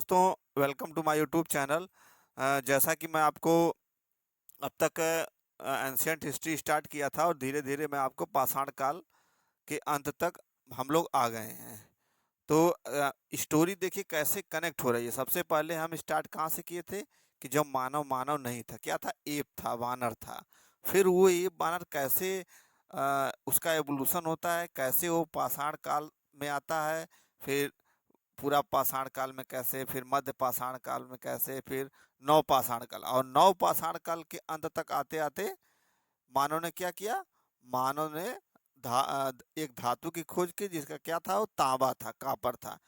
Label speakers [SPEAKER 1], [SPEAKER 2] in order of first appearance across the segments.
[SPEAKER 1] दोस्तों, welcome to my YouTube channel. जैसा कि मैं आपको अब तक एंशियंट हिस्ट्री स्टार्ट किया था और धीरे धीरे मैं आपको पाषाण काल के अंत तक हम लोग आ गए हैं। तो स्टोरी देखिए कैसे कनेक्ट हो रही है। सबसे पहले हम स्टार्ट कहाँ से किए थे कि जब मानव मानव नहीं था, क्या था, एप था, वानर था। फिर वो एप वानर कैसे उसका एवोल्यूशन होता है, कैसे वो पाषाण काल में आता है, फिर पूरा पाषाण काल में कैसे, फिर मध्य पाषाण काल में कैसे, फिर नव पाषाण काल, और नव पाषाण काल के अंत तक आते आते मानव ने क्या किया। मानव ने एक धातु की खोज की जिसका क्या था, वो तांबा था, कापर था।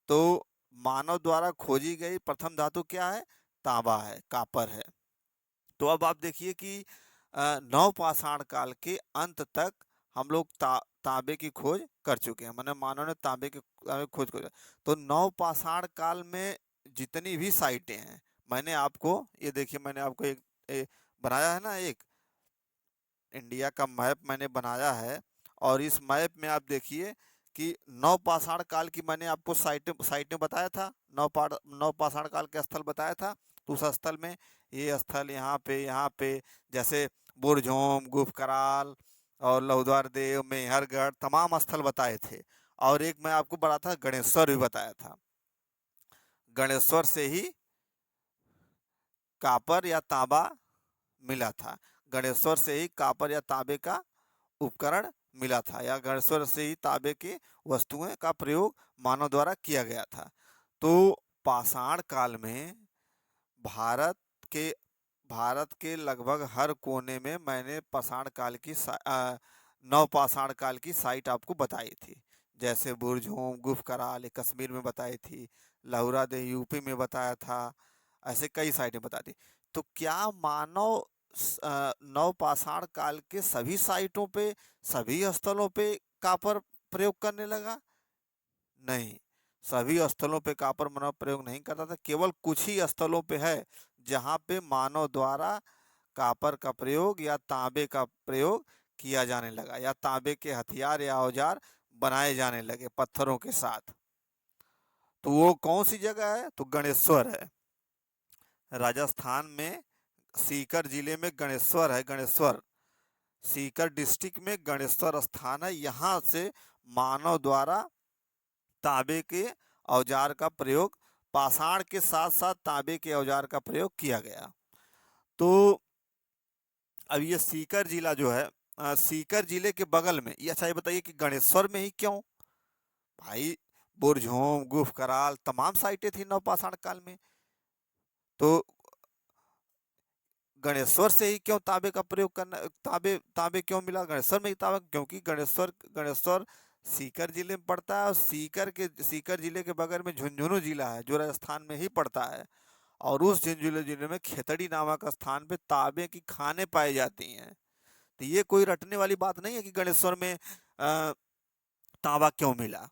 [SPEAKER 1] तो मानव द्वारा खोजी गई प्रथम धातु क्या है, तांबा है, कापर है। तो अब आप देखिए कि नव पाषाण काल के अंत तक हम लोग तांबे की खोज कर चुके हैं, माने मानव ने तांबे की खोज कर। तो नव पाषाण काल में जितनी भी साइटें हैं, मैंने आपको ये देखिए, मैंने आपको एक बनाया है ना, एक इंडिया का मैप मैंने बनाया है। और इस मैप में आप देखिए कि नव पाषाण काल की मैंने आपको साइटें बताया था, नव पाषाण काल के स्थल बताया था। तो उस स्थल में ये स्थल यहाँ पे जैसे बुरझोम, गुफ कराल और लहुद्वार देव, मेहरगढ़, तमाम स्थल बताए थे। और एक मैं आपको बड़ा था, गणेश्वर भी बताया था। गणेश्वर से ही कापर या तांबा मिला था। गणेश्वर से ही कापर या तांबे का उपकरण मिला था, या गणेश्वर से ही तांबे की वस्तुएं का प्रयोग मानव द्वारा किया गया था। तो पाषाण काल में भारत के भारत के लगभग हर कोने में मैंने पाषाण काल की नव पाषाण काल की साइट आपको बताई थी। जैसे बुरझोम, गुफ कराल कश्मीर में बताई थी, लहुरा दे यूपी में बताया था। ऐसे कई साइटें बता दी। तो क्या मानव नव पाषाण काल के सभी साइटों पे, सभी स्थलों पे कापर प्रयोग करने लगा? नहीं, सभी स्थलों पे कापर मानव प्रयोग नहीं करता था। केवल कुछ ही स्थलों पे है जहाँ पे मानव द्वारा कापर का प्रयोग या तांबे का प्रयोग किया जाने लगा, या तांबे के हथियार या औजार बनाए जाने लगे पत्थरों के साथ। तो वो कौन सी जगह है, तो गणेश्वर है। राजस्थान में सीकर जिले में गणेश्वर है। गणेश्वर सीकर डिस्ट्रिक्ट में गणेश्वर स्थान है। यहाँ से मानव द्वारा तांबे के औजार का प्रयोग, पाषाण के साथ साथ तांबे के औजार का प्रयोग किया गया। तो अब ये सीकर जिला जो है, सीकर जिले के बगल में, ये अच्छा ये बताइए कि गणेश्वर में ही क्यों? भाई, बुरझोम, गुफ कराल तमाम साइटें थी नवपाषाण काल में। तो गणेश्वर से ही क्यों तांबे का प्रयोग करना, तांबे तांबे क्यों मिला गणेश्वर में ही तांबा? क्योंकि गणेश्वर सीकर जिले में पड़ता है, और सीकर जिले के बगल में झुंझुनू जिला है जो राजस्थान में ही पड़ता है। और उस झुंझुनू जिले में खेतड़ी नामक स्थान पे तांबे की खानें पाई जाती हैं। तो ये कोई रटने वाली बात नहीं है कि गणेश्वर में तांबा क्यों मिला।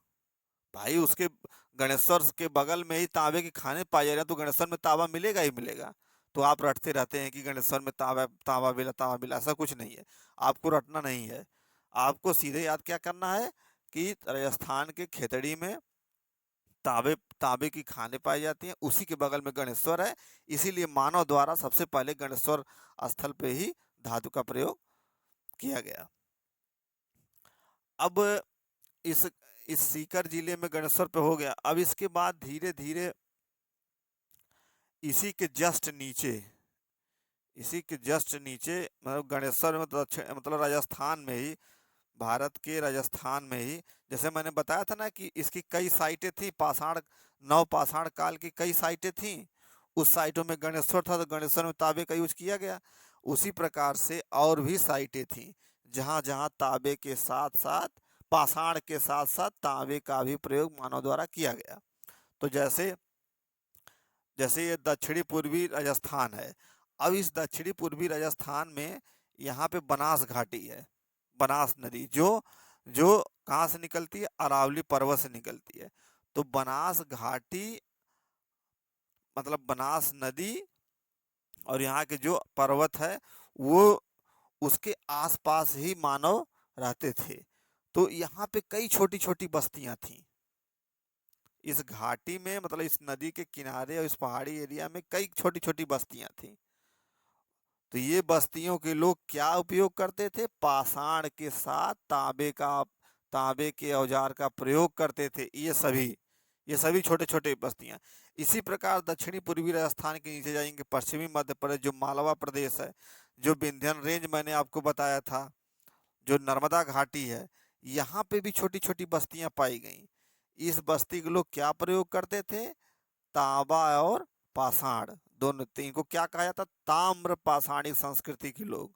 [SPEAKER 1] भाई, उसके गणेश्वर के बगल में ही तांबे की खाने पाए जा रहे हैं, तो गणेश्वर में तांबा मिलेगा ही मिलेगा। तो आप रटते रहते हैं कि गणेश्वर में तांबा तांबा मिला, ऐसा कुछ नहीं है। आपको रटना नहीं है। आपको सीधे याद क्या करना है कि राजस्थान के खेतड़ी में तांबे तांबे की खाने पाई जाती हैं, उसी के बगल में गणेश्वर है। इसीलिए मानव द्वारा सबसे पहले गणेश्वर स्थल पे ही धातु का प्रयोग किया गया। अब इस इस सीकर जिले में गणेश्वर पे हो गया। अब इसके बाद धीरे धीरे इसी के जस्ट नीचे मतलब गणेश्वर में, तो मतलब राजस्थान में ही, भारत के राजस्थान में ही, जैसे मैंने बताया था ना कि इसकी कई साइटें थी, नव पाषाण काल की कई साइटें थी। उस साइटों में गणेश्वर था, तो गणेश्वर में तांबे का यूज किया गया। उसी प्रकार से और भी साइटें थी जहाँ जहाँ तांबे के साथ साथ, पाषाण के साथ साथ तांबे का भी प्रयोग मानव द्वारा किया गया। तो जैसे जैसे ये दक्षिणी पूर्वी राजस्थान है। अब इस दक्षिणी पूर्वी राजस्थान में यहाँ पे बनास घाटी है, बनास नदी, जो जो कहाँ से निकलती है, अरावली पर्वत से निकलती है। तो बनास घाटी मतलब बनास नदी, और यहाँ के जो पर्वत है, वो उसके आसपास ही मानव रहते थे। तो यहाँ पे कई छोटी छोटी बस्तियां थी। इस घाटी में मतलब इस नदी के किनारे और इस पहाड़ी एरिया में कई छोटी छोटी बस्तियां थी। तो ये बस्तियों के लोग क्या उपयोग करते थे? पाषाण के साथ तांबे के औजार का प्रयोग करते थे। ये सभी छोटे छोटे बस्तियां। इसी प्रकार दक्षिणी पूर्वी राजस्थान के नीचे जाएंगे, पश्चिमी मध्य प्रदेश जो मालवा प्रदेश है, जो विंध्यन रेंज मैंने आपको बताया था, जो नर्मदा घाटी है, यहाँ पे भी छोटी छोटी बस्तियां पाई गई। इस बस्ती के लोग क्या प्रयोग करते थे? तांबा और पाषाण दोनों। इनको क्या कहा जाता? ताम्र पाषाणी संस्कृति के लोग।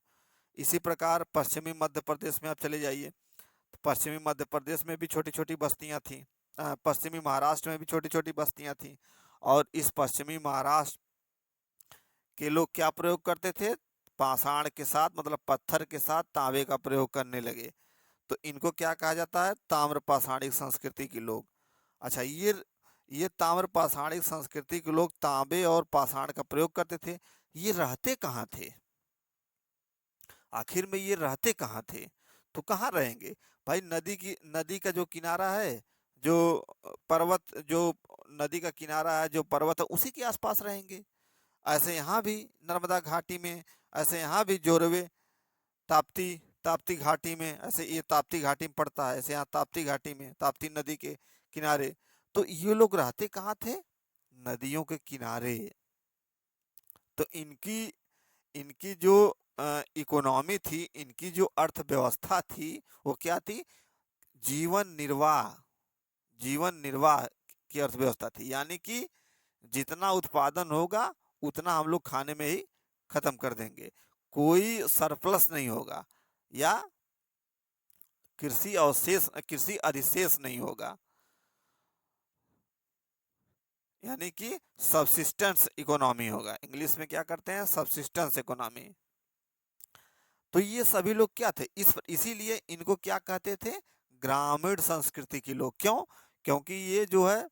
[SPEAKER 1] इसी प्रकार पश्चिमी मध्य प्रदेश में आप चले जाइए, तो पश्चिमी मध्य प्रदेश में भी छोटी छोटी बस्तियां थी। पश्चिमी महाराष्ट्र में भी छोटी छोटी बस्तियां थी। और इस पश्चिमी महाराष्ट्र के लोग क्या प्रयोग करते थे? पाषाण के साथ मतलब पत्थर के साथ तांबे का प्रयोग करने लगे। तो इनको क्या कहा जाता है? ताम्र पाषाणिक संस्कृति के लोग। अच्छा, ये ताम्र पाषाणिक संस्कृति के लोग तांबे और पाषाण का प्रयोग करते थे। ये रहते कहाँ थे? आखिर में ये रहते कहाँ थे? तो कहाँ रहेंगे भाई? नदी का जो किनारा है, जो पर्वत, जो नदी का किनारा है, जो पर्वत है, उसी के आसपास रहेंगे। ऐसे यहाँ भी नर्मदा घाटी में, ऐसे यहाँ भी जोरवे, ताप्ती ताप्ती घाटी में, ऐसे ये ताप्ती घाटी में पड़ता है, ऐसे यहाँ ताप्ती घाटी में, ताप्ती नदी के किनारे। तो ये लोग रहते कहाँ थे? नदियों के किनारे। तो इनकी इनकी जो इकोनॉमी थी, इनकी जो अर्थव्यवस्था थी, वो क्या थी? जीवन निर्वाह जीवन निर्वाह की अर्थव्यवस्था थी। यानी कि जितना उत्पादन होगा उतना हम लोग खाने में ही खत्म कर देंगे, कोई सरप्लस नहीं होगा, या कृषि अधिशेष नहीं होगा। यानी कि सबसिस्टेंस इकोनॉमी होगा। इंग्लिश में क्या करते हैं? Subsistence economy. तो ये सभी लोग क्या थे? इसीलिए इनको क्या कहते थे? ग्रामीण संस्कृति के लोग। क्यों? क्योंकि ये जो है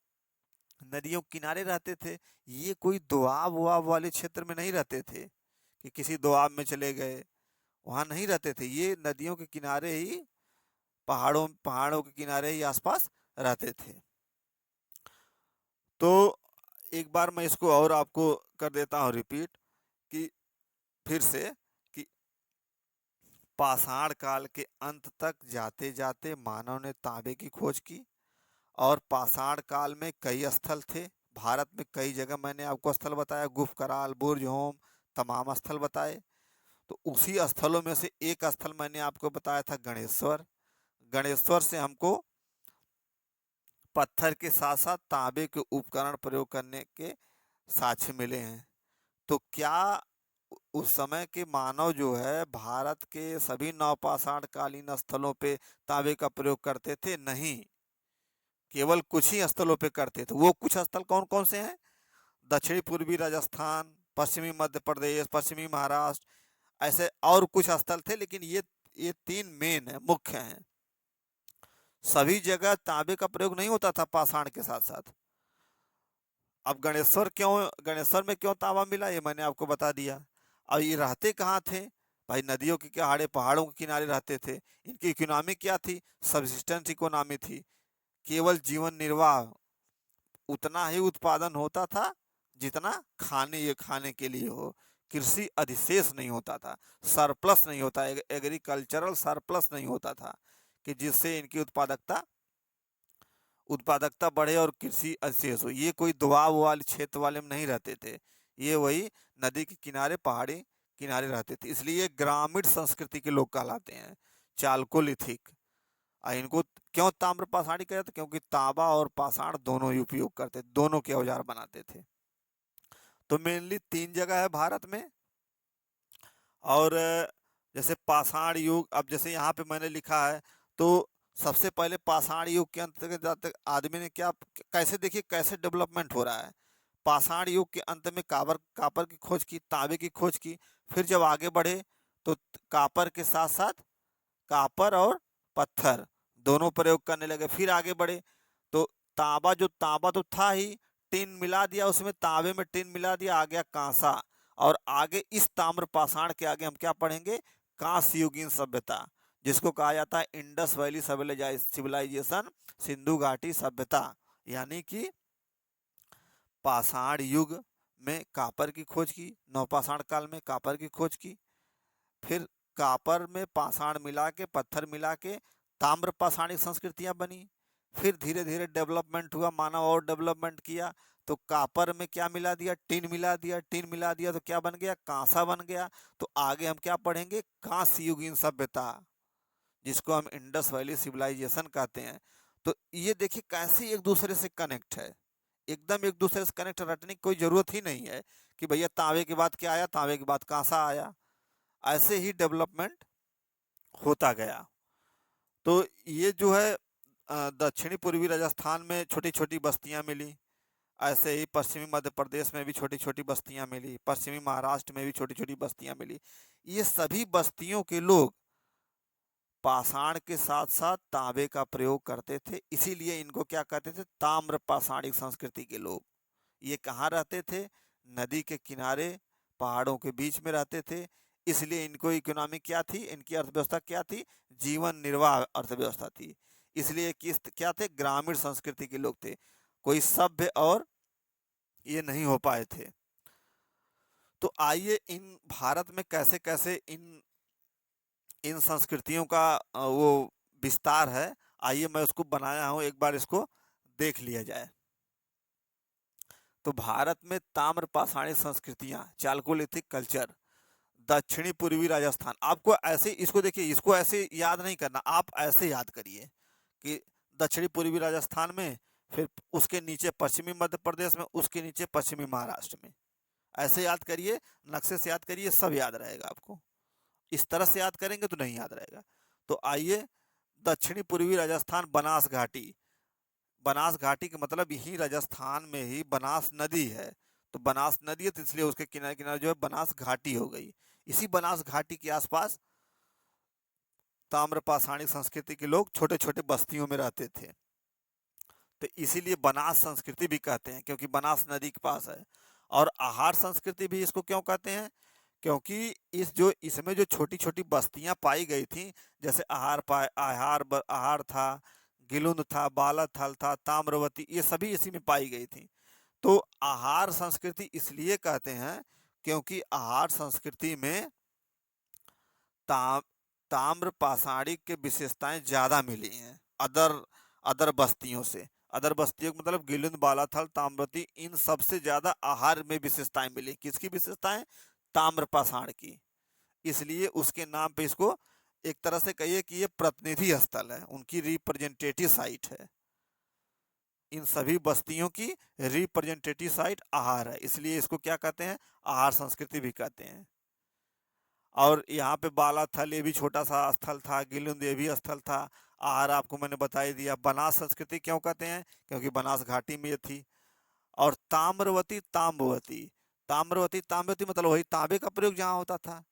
[SPEAKER 1] नदियों किनारे रहते थे। ये कोई दोआब उआब वाले क्षेत्र में नहीं रहते थे कि किसी दोआब में चले गए, वहां नहीं रहते थे। ये नदियों के किनारे ही, पहाड़ों के किनारे ही आसपास रहते थे। तो एक बार मैं इसको और आपको कर देता हूँ रिपीट, कि फिर से, कि पाषाण काल के अंत तक जाते जाते मानव ने तांबे की खोज की। और पाषाण काल में कई स्थल थे भारत में, कई जगह मैंने आपको स्थल बताया, गुफ कराल, बुर्ज होम, तमाम स्थल बताए। तो उसी स्थलों में से एक स्थल मैंने आपको बताया था गणेश्वर। गणेश्वर से हमको पत्थर के साथ साथ तांबे के उपकरण प्रयोग करने के साक्ष्य मिले हैं। तो क्या उस समय के मानव जो है भारत के सभी नवपाषाण कालीन स्थलों पे तांबे का प्रयोग करते थे? नहीं, केवल कुछ ही स्थलों पे करते थे। वो कुछ स्थल कौन कौन से हैं? दक्षिणी पूर्वी राजस्थान, पश्चिमी मध्य प्रदेश, पश्चिमी महाराष्ट्र, ऐसे और कुछ स्थल थे, लेकिन ये तीन मेन है, मुख्य हैं। सभी जगह तांबे का प्रयोग नहीं होता था पाषाण के साथ साथ। अब गणेश्वर में क्यों तांबा मिला, ये मैंने आपको बता दिया। अब ये रहते कहाँ थे भाई? नदियों के किनारे, पहाड़ों के किनारे रहते थे। इनकी इकोनॉमी क्या थी? सबसिस्टेंस इकोनॉमी थी। केवल जीवन निर्वाह, उतना ही उत्पादन होता था जितना खाने के लिए हो। कृषि अधिशेष नहीं होता था, सरप्लस नहीं होता, एग्रीकल्चरल सरप्लस नहीं होता था, कि जिससे इनकी उत्पादकता बढ़े और कृषि अधिशेष हो। ये कोई दोआब वाले क्षेत्र वाले में नहीं रहते थे। ये वही नदी के किनारे, पहाड़ी किनारे रहते थे। इसलिए ग्रामीण संस्कृति के लोग कहलाते हैं, चालकोलिथिक। इनको क्यों ताम्र पाषाणी कहते? क्योंकि तांबा और पाषाण दोनों ही उपयोग करते, दोनों के औजार बनाते थे। तो मेनली तीन जगह है भारत में। और जैसे पाषाण युग, अब जैसे यहाँ पे मैंने लिखा है, तो सबसे पहले पाषाण युग के अंतर्गत आदमी ने क्या, कैसे, देखिए कैसे डेवलपमेंट हो रहा है। पाषाण युग के अंत में कापर की खोज की, तांबे की खोज की। फिर जब आगे बढ़े तो कापर के साथ साथ कापर और पत्थर दोनों प्रयोग करने लगे। फिर आगे बढ़े तो तांबा तो था ही, टिन मिला दिया उसमें, तांबे में टिन मिला दिया, आ गया कांसा। और आगे इस ताम्र पाषाण के आगे हम क्या पढ़ेंगे? कांस्य युगीन सभ्यता, जिसको कहा जाता है इंडस वैली सिविलाइजेशन, सिंधु घाटी सभ्यता। यानी कि पाषाण युग में कापर की खोज की, नवपाषाण काल में कापर की खोज की, फिर कापर में पाषाण मिला के, पत्थर मिला के ताम्र पाषाणिक संस्कृतियां बनी। फिर धीरे धीरे डेवलपमेंट हुआ, मानव और डेवलपमेंट किया, तो कापर में क्या मिला दिया, टिन मिला दिया, टिन मिला दिया तो क्या बन गया, कांसा बन गया। तो आगे हम क्या पढ़ेंगे, कांस्य युगीन सभ्यता, जिसको हम इंडस वैली सिविलाइजेशन कहते हैं। तो ये देखिए कैसे एक दूसरे से कनेक्ट है, एकदम एक दूसरे से कनेक्ट, रटने की कोई जरूरत ही नहीं है कि भैया तांबे के बाद क्या आया, तांबे के बाद कांसा आया। ऐसे ही डेवलपमेंट होता गया। तो ये जो है दक्षिणी पूर्वी राजस्थान में छोटी छोटी बस्तियां मिली, ऐसे ही पश्चिमी मध्य प्रदेश में भी छोटी छोटी बस्तियां मिली, पश्चिमी महाराष्ट्र में भी छोटी छोटी बस्तियां मिली। ये सभी बस्तियों के लोग पाषाण के साथ साथ तांबे का प्रयोग करते थे, इसीलिए इनको क्या कहते थे, ताम्र पाषाणिक संस्कृति के लोग। ये कहाँ रहते थे, नदी के किनारे, पहाड़ों के बीच में रहते थे। इसलिए इनको इकोनॉमी क्या थी, इनकी अर्थव्यवस्था क्या थी, जीवन निर्वाह अर्थव्यवस्था थी। इसलिए किस क्या थे, ग्रामीण संस्कृति के लोग थे, कोई सभ्य और ये नहीं हो पाए थे। तो आइए इन भारत में कैसे कैसे इन इन संस्कृतियों का वो विस्तार है, आइए मैं उसको बनाया हूँ, एक बार इसको देख लिया जाए। तो भारत में ताम्र पाषाणी संस्कृतियां, चालकोलिथिक कल्चर, दक्षिणी पूर्वी राजस्थान, आपको ऐसे इसको देखिए, इसको ऐसे याद नहीं करना, आप ऐसे याद करिए कि दक्षिणी पूर्वी राजस्थान में, फिर उसके नीचे पश्चिमी मध्य प्रदेश में, उसके नीचे पश्चिमी महाराष्ट्र में, ऐसे याद करिए, नक्शे से याद करिए, सब याद रहेगा आपको। इस तरह से याद करेंगे तो नहीं याद रहेगा। तो आइए, दक्षिणी पूर्वी राजस्थान, बनास घाटी, बनास घाटी का मतलब यही राजस्थान में ही बनास नदी है, तो बनास नदी है तो इसलिए उसके किनारे किनारे जो है बनास घाटी हो गई। इसी बनास घाटी के आसपास ताम्र पाषाणी संस्कृति के लोग छोटे छोटे बस्तियों में रहते थे, तो इसीलिए बनास संस्कृति भी कहते हैं, क्योंकि बनास नदी के पास है। और आहार संस्कृति भी इसको क्यों कहते हैं, क्योंकि इसमें जो छोटी छोटी बस्तियां पाई गई थी, जैसे आहार था, गिलुंद था, बालाथल था, ताम्रवती, ये सभी इसी में पाई गई थी। तो आहार संस्कृति इसलिए कहते हैं क्योंकि आहार संस्कृति में ता, ताम्र पाषाणिक के विशेषताएं ज्यादा मिली हैं अदर अदर बस्तियों से। अदर बस्तियों का मतलब गिलुंद, बालाथल, ताम्रवती, इन सबसे ज्यादा आहार में विशेषताएं मिली। किसकी विशेषताएं, ताम्र पाषाण की। इसलिए उसके नाम पे इसको एक तरह से कहिए कि ये प्रतिनिधि स्थल है, उनकी रिप्रेजेंटेटिव साइट है। इन सभी बस्तियों की रिप्रेजेंटेटिव साइट आहार है, इसलिए इसको क्या कहते हैं, आहार संस्कृति भी कहते हैं। और यहाँ पे बालाथल ये भी छोटा सा स्थल था, गिलुंद ये भी स्थल था। आहार आपको मैंने बता ही दिया। बनास संस्कृति क्यों कहते हैं, क्योंकि बनास घाटी में ये थी। और ताम्रवती, ताम्रवती मतलब वही तांबे का प्रयोग जहाँ होता था,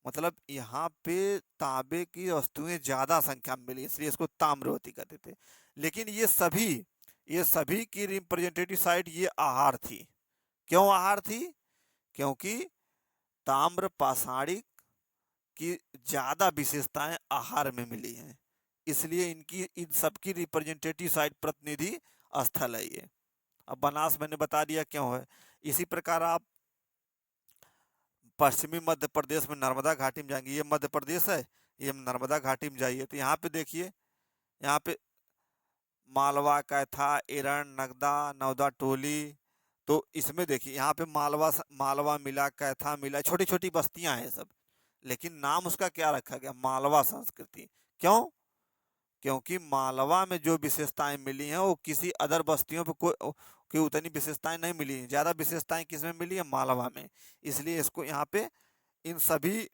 [SPEAKER 1] मतलब यहाँ पे तांबे की वस्तुएं ज्यादा संख्या में मिली, इसलिए इसको ताम्रवती कहते थे। लेकिन ये सभी की रिप्रेजेंटेटिव साइट ये आहार थी। क्यों आहार थी, क्योंकि ताम्र पाषाणिक की ज्यादा विशेषताएं आहार में मिली हैं, इसलिए इन सबकी रिप्रेजेंटेटिव साइट, प्रतिनिधि स्थल है ये। अब बनास मैंने बता दिया क्यों है। इसी प्रकार आप पश्चिमी मध्य प्रदेश में नर्मदा घाटी में जाएंगे, ये मध्य प्रदेश है, ये नर्मदा घाटी में जाइए तो यहाँ पे देखिए, यहाँ पे मालवा, कैथा, एरन, नगदा, नौदा टोली, तो इसमें देखिए यहाँ पे मालवा मिला, कैथा मिला, छोटी छोटी बस्तियां हैं सब, लेकिन नाम उसका क्या रखा गया, मालवा संस्कृति। क्यों, क्योंकि मालवा में जो विशेषताएं मिली हैं वो किसी अदर बस्तियों पे कोई उतनी विशेषताएं नहीं मिली हैं, ज्यादा विशेषताएं किसमें मिली है, मालवा में। इसलिए इसको यहाँ पे इन सभी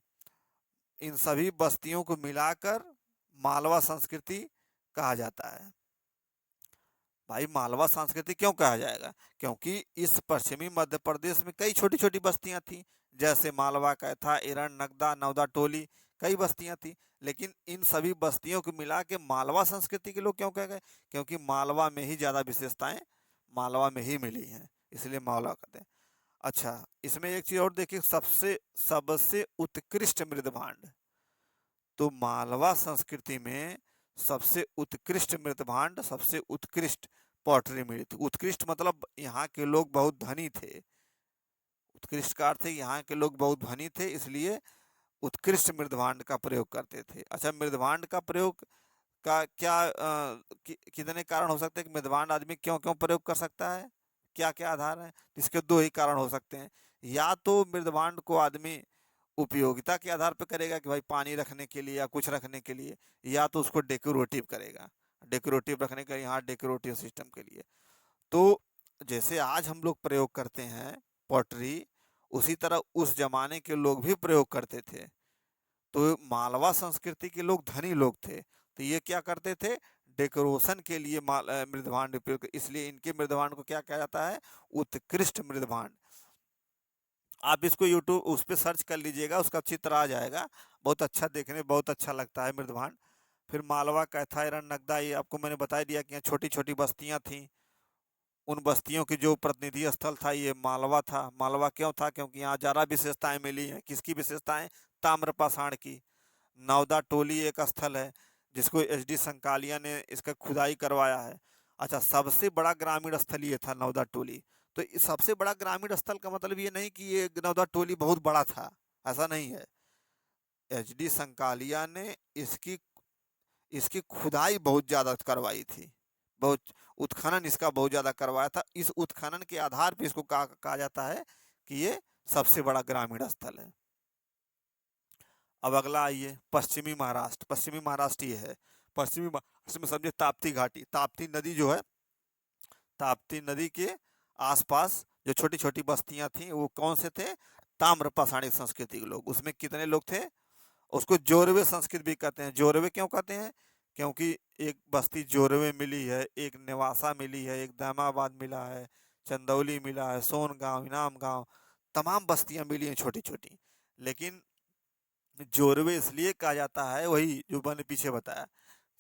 [SPEAKER 1] इन सभी बस्तियों को मिलाकर मालवा संस्कृति कहा जाता है। भाई मालवा संस्कृति क्यों कहा जाएगा, क्योंकि इस पश्चिमी मध्य प्रदेश में कई छोटी छोटी बस्तियां थी, जैसे मालवा, कैथा, एरन, नगदा, नौदा टोली, कई बस्तियां थी। लेकिन इन सभी बस्तियों को मिला के मालवा संस्कृति के लोग क्यों कह गए, क्योंकि मालवा में ही ज्यादा विशेषताएं मालवा में ही मिली हैं, इसलिए मालवा कहते हैं। अच्छा, इसमें एक चीज और देखिए, सबसे सबसे उत्कृष्ट मृद भांड, तो मालवा संस्कृति में सबसे उत्कृष्ट मृत भांड, सबसे उत्कृष्ट पॉटरी मिली थी। उत्कृष्ट मतलब यहाँ के लोग बहुत धनी थे। उत्कृष्ट का अर्थ है यहाँ के लोग बहुत धनी थे, इसलिए उत्कृष्ट मृदभांड का प्रयोग करते थे। अच्छा, मृदभांड का प्रयोग का क्या कितने कारण हो सकते हैं कि मृदभांड आदमी क्यों क्यों प्रयोग कर सकता है, क्या क्या आधार है? इसके दो ही कारण हो सकते हैं। या तो मृदभांड को आदमी उपयोगिता के आधार पर करेगा कि भाई पानी रखने के लिए या कुछ रखने के लिए, या तो उसको डेकोरेटिव करेगा, डेकोरेटिव रखने के लिए, यहाँ डेकोरेटिव सिस्टम के लिए। तो जैसे आज हम लोग प्रयोग करते हैं पॉटरी, उसी तरह उस जमाने के लोग भी प्रयोग करते थे। तो मालवा संस्कृति के लोग धनी लोग थे, तो ये क्या करते थे, डेकोरेशन के लिए मृदभांड उपयोग, इसलिए इनके मृदभांड को क्या कहा जाता है, उत्कृष्ट मृदभांड। आप इसको यूट्यूब उस पर सर्च कर लीजिएगा, उसका चित्र आ जाएगा, बहुत अच्छा देखने में बहुत अच्छा लगता है मृदभांड। फिर मालवा, कैथा, एरन, नगदा, ये आपको मैंने बता दिया कि यहाँ छोटी छोटी बस्तियाँ थीं। उन बस्तियों की जो प्रतिनिधि स्थल था ये मालवा था। मालवा क्यों था, क्योंकि यहाँ ज़्यादा विशेषताएं मिली हैं। किसकी विशेषताएं? ताम्रपाषाण की। नवदा टोली एक स्थल है जिसको एच.डी. संकालिया ने इसका खुदाई करवाया है। अच्छा, सबसे बड़ा ग्रामीण स्थल ये था नवदा टोली। तो इस सबसे बड़ा ग्रामीण स्थल का मतलब ये नहीं कि ये नवदा टोली बहुत बड़ा था, ऐसा नहीं है। एच.डी. संकालिया ने इसकी इसकी खुदाई बहुत ज़्यादा करवाई थी, बहुत उत्खनन इसका बहुत ज़्यादा करवाया था। इस उत्खनन के आधार पर इसको कहा जाता है कि ये सबसे बड़ा ग्रामीण स्थल है। अब अगला आइए, पश्चिमी महाराष्ट्र। पश्चिमी महाराष्ट्र ये है, पश्चिमी महाराष्ट्र में समझे ताप्ती घाटी, ताप्ती नदी जो है, ताप्ती नदी के आसपास जो छोटी छोटी बस्तियां थीं वो कौन से थे, ताम्रपाषाणी संस्कृति के लोग। उसमें कितने लोग थे, उसको जोरवे संस्कृति भी कहते हैं। जोरवे क्यों कहते हैं, क्योंकि एक बस्ती जोरवे मिली है, एक नेवासा मिली है, एक दामाबाद मिला है, चंदौली मिला है, सोनगांव, इनाम गांव, तमाम बस्तियां मिली हैं छोटी छोटी। लेकिन जोरवे इसलिए कहा जाता है, वही जो मैंने पीछे बताया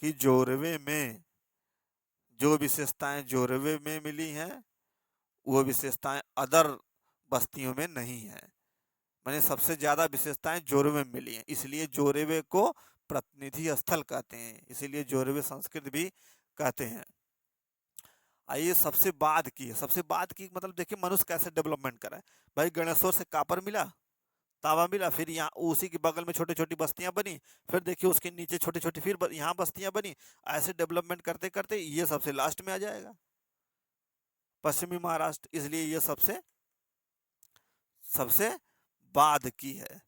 [SPEAKER 1] कि जोरवे में जो विशेषताएं जोरवे में मिली हैं वो विशेषताएं अदर बस्तियों में नहीं है। मैंने सबसे ज्यादा विशेषताएं जोरवे में मिली हैं, इसलिए जोरवे को प्रतिनिधि स्थल कहते हैं, इसीलिए जोरवे संस्कृत भी कहते हैं। आइए, सबसे बाद की, सबसे बाद की मतलब देखिए मनुष्य कैसे डेवलपमेंट करा है। भाई गणेश्वर से कापर मिला, तांबा मिला, फिर यहाँ उसी के बगल में छोटी छोटी बस्तियां बनी, फिर देखिए उसके नीचे छोटी छोटी फिर यहाँ बस्तियां बनी। ऐसे डेवलपमेंट करते करते ये सबसे लास्ट में आ जाएगा, पश्चिमी महाराष्ट्र, इसलिए ये सबसे सबसे बाद की है।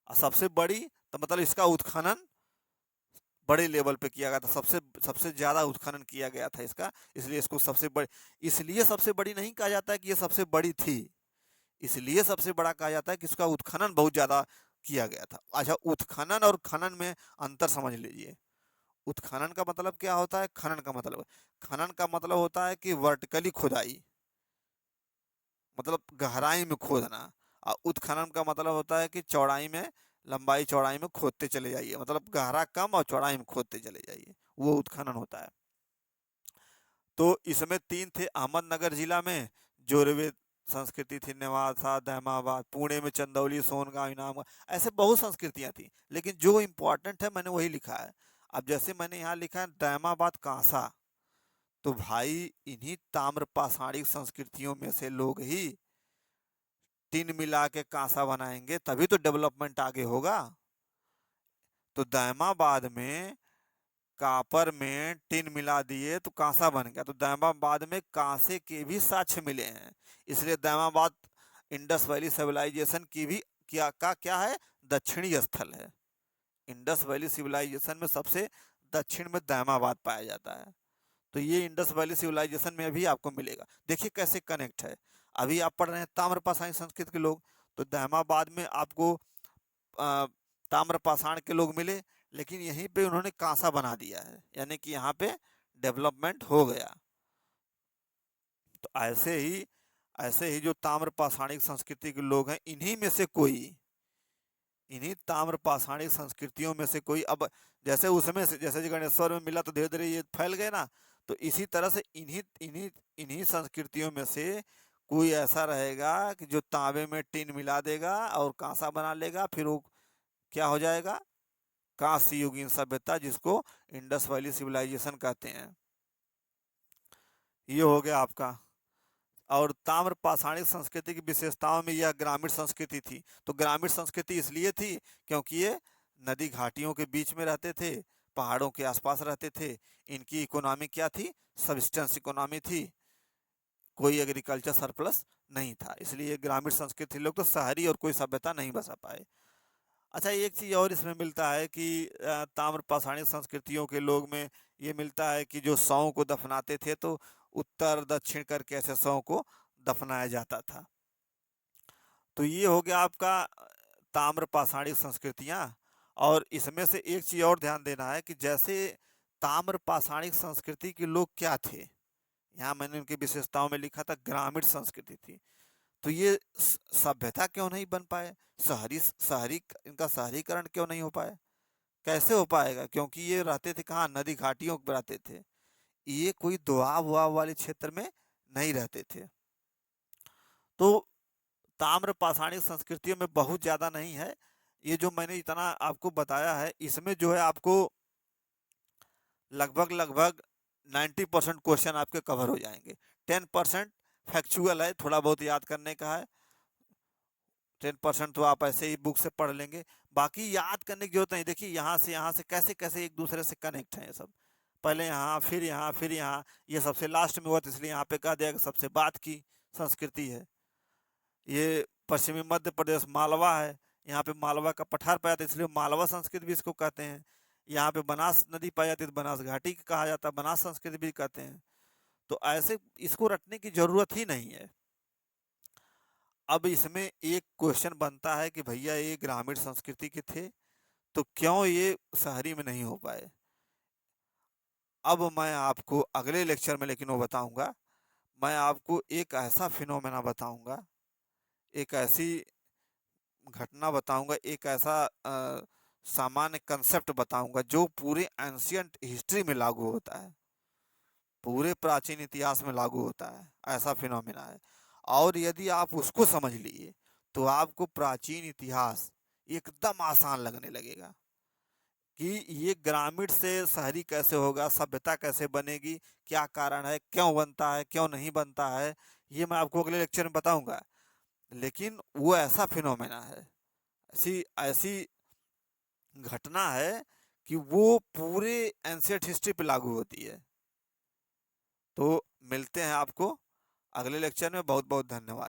[SPEAKER 1] और सबसे बड़ी तो मतलब इसका उत्खनन बड़े लेवल पे किया गया था, सबसे सबसे ज्यादा उत्खनन किया गया था इसका, इसलिए इसको सबसे बड़ी, इसलिए सबसे बड़ी नहीं कहा जाता है कि ये सबसे बड़ी थी, इसलिए सबसे बड़ा कहा जाता है कि इसका उत्खनन बहुत ज्यादा किया गया था। अच्छा, उत्खनन और खनन में अंतर समझ लीजिए। उत्खनन का मतलब क्या होता है, खनन का मतलब होता है कि वर्टिकली खुदाई, मतलब गहराई में खोदना। और उत्खनन का मतलब होता है कि चौड़ाई में, लंबाई चौड़ाई में खोदते चले जाइए, मतलब गहरा कम और चौड़ाई में खोदते चले जाइए, वो उत्खनन होता है। तो इसमें तीन थे, अहमदनगर जिला में जोरवे संस्कृति थी, नेवासा, दहमाबाद, पुणे में चंदौली, सोनगांव, इनाम, ऐसे बहुत संस्कृतियां थी, लेकिन जो इम्पोर्टेंट है मैंने वही लिखा है। अब जैसे मैंने यहाँ लिखा है दहमाबाद कांसा, तो भाई इन्हीं ताम्रपाषाणी संस्कृतियों में से लोग ही टिन मिला के कांसा बनाएंगे, तभी तो डेवलपमेंट आगे होगा। तो दहमाबाद में कापर में टिन मिला दिए तो कांसा बन गया, तो दहमाबाद में कांसे के भी साक्ष्य मिले हैं, इसलिए दहमाबाद इंडस वैली सिविलाइजेशन की भी क्या है, दक्षिणी स्थल है। इंडस वैली सिविलाइजेशन में सबसे दक्षिण में दहमाबाद पाया जाता है, तो ये इंडस वैली सिविलाइजेशन में भी आपको मिलेगा। देखिए कैसे कनेक्ट है। अभी आप पढ़ रहे हैं ताम्रपाषाणी संस्कृति के लोग, तो दहमाबाद में आपको ताम्रपाषाण के लोग मिले, लेकिन यहीं पे उन्होंने कांसा बना दिया है, यानी कि यहाँ पे डेवलपमेंट हो गया। तो ऐसे ही जो ताम्रपाषाणी संस्कृति के लोग हैं, इन्हीं ताम्रपाषाणी संस्कृतियों में से कोई, अब जैसे उसमें से जैसे गणेश्वर में मिला तो धीरे धीरे ये फैल गए ना, तो इसी तरह से इन्हीं इन्हीं इन्हीं संस्कृतियों में से कोई ऐसा रहेगा कि जो तांबे में टिन मिला देगा और कांसा बना लेगा, फिर वो क्या हो जाएगा, कांस्य युगीन सभ्यता, जिसको इंडस वैली सिविलाइजेशन कहते हैं। ये हो गया आपका। और ताम्र पाषाणिक संस्कृति की विशेषताओं में यह ग्रामीण संस्कृति थी। तो ग्रामीण संस्कृति इसलिए थी क्योंकि ये नदी घाटियों के बीच में रहते थे, पहाड़ों के आसपास रहते थे। इनकी इकोनॉमी क्या थी? सब्सिस्टेंस इकोनॉमी थी, कोई एग्रीकल्चर सरप्लस नहीं था, इसलिए ग्रामीण संस्कृति लोग तो शहरी और कोई सभ्यता नहीं बसा पाए। अच्छा, एक चीज़ और इसमें मिलता है कि ताम्र पाषाणिक संस्कृतियों के लोग में ये मिलता है कि जो शवों को दफनाते थे तो उत्तर दक्षिण करके ऐसे शवों को दफनाया जाता था। तो ये हो गया आपका ताम्र पाषाणिक संस्कृतियाँ। और इसमें से एक चीज़ और ध्यान देना है कि जैसे ताम्र पाषाणिक संस्कृति के लोग क्या थे, यहाँ मैंने उनकी विशेषताओं में लिखा था ग्रामीण संस्कृति थी। तो ये सभ्यता क्यों नहीं बन पाए? शहरी शहरी इनका शहरीकरण क्यों नहीं हो पाया? कैसे हो पाएगा? क्योंकि ये रहते थे कहाँ? नदी घाटियों पर रहते थे, ये कोई दोआब उआब वाले क्षेत्र में नहीं रहते थे। तो ताम्र पाषाणिक संस्कृतियों में बहुत ज़्यादा नहीं है। ये जो मैंने इतना आपको बताया है, इसमें जो है आपको लगभग लगभग 90% क्वेश्चन आपके कवर हो जाएंगे। 10% फैक्चुअल है, थोड़ा बहुत याद करने का है। 10% तो आप ऐसे ही बुक से पढ़ लेंगे, बाकी याद करने की जरूरत नहीं। देखिए यहाँ से कैसे कैसे एक दूसरे से कनेक्ट है ये सब। पहले यहाँ, फिर यहाँ, फिर यहाँ, ये सबसे लास्ट में हुआ तो इसलिए यहाँ पे कह दिया कि सबसे बात की संस्कृति है। ये पश्चिमी मध्य प्रदेश मालवा है, यहाँ पे मालवा का पठार पाया जाता है इसलिए मालवा संस्कृति भी इसको कहते हैं। यहाँ पे बनास नदी पाई जाती है तो बनास घाटी कहा जाता है, बनास संस्कृति भी कहते हैं। तो ऐसे इसको रटने की जरूरत ही नहीं है। अब इसमें एक क्वेश्चन बनता है कि भैया ये ग्रामीण संस्कृति के थे तो क्यों ये शहरी में नहीं हो पाए? अब मैं आपको अगले लेक्चर में लेकिन वो बताऊंगा। मैं आपको एक ऐसा फिनोमेना बताऊंगा, एक ऐसी घटना बताऊंगा, एक ऐसा सामान्य कंसेप्ट बताऊंगा जो पूरे एंशियंट हिस्ट्री में लागू होता है, पूरे प्राचीन इतिहास में लागू होता है। ऐसा फिनोमेना है। और यदि आप उसको समझ लिए तो आपको प्राचीन इतिहास एकदम आसान लगने लगेगा कि ये ग्रामीण से शहरी कैसे होगा, सभ्यता कैसे बनेगी, क्या कारण है, क्यों बनता है, क्यों नहीं बनता है, ये मैं आपको अगले लेक्चर में बताऊंगा। लेकिन वो ऐसा फिनोमेना है, ऐसी ऐसी घटना है कि वो पूरे एंशियंट हिस्ट्री पे लागू होती है। तो मिलते हैं आपको अगले लेक्चर में। बहुत बहुत धन्यवाद।